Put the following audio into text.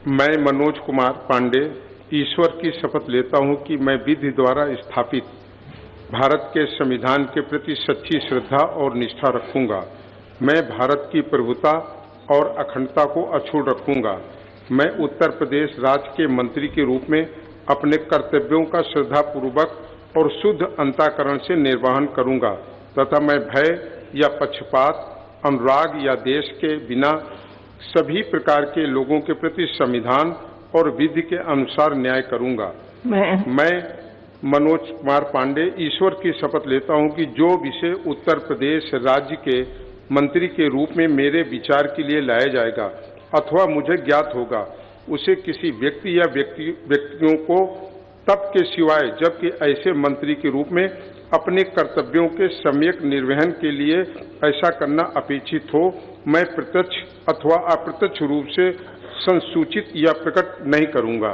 मैं मनोज कुमार पांडे ईश्वर की शपथ लेता हूं कि मैं विधि द्वारा स्थापित भारत के संविधान के प्रति सच्ची श्रद्धा और निष्ठा रखूंगा। मैं भारत की प्रभुता और अखंडता को अक्षुण्ण रखूंगा। मैं उत्तर प्रदेश राज्य के मंत्री के रूप में अपने कर्तव्यों का श्रद्धापूर्वक और शुद्ध अंतःकरण से निर्वहन करूंगा तथा मैं भय या पक्षपात, अनुराग या देश के बिना सभी प्रकार के लोगों के प्रति संविधान और विधि के अनुसार न्याय करूंगा। मैं मनोज कुमार पांडे ईश्वर की शपथ लेता हूं कि जो विषय उत्तर प्रदेश राज्य के मंत्री के रूप में मेरे विचार के लिए लाया जाएगा अथवा मुझे ज्ञात होगा, उसे किसी व्यक्ति या व्यक्तियों को तब के सिवाय जबकि ऐसे मंत्री के रूप में अपने कर्तव्यों के सम्यक निर्वहन के लिए ऐसा करना अपेक्षित हो, मैं प्रत्यक्ष अथवा अप्रत्यक्ष रूप से संसूचित या प्रकट नहीं करूंगा।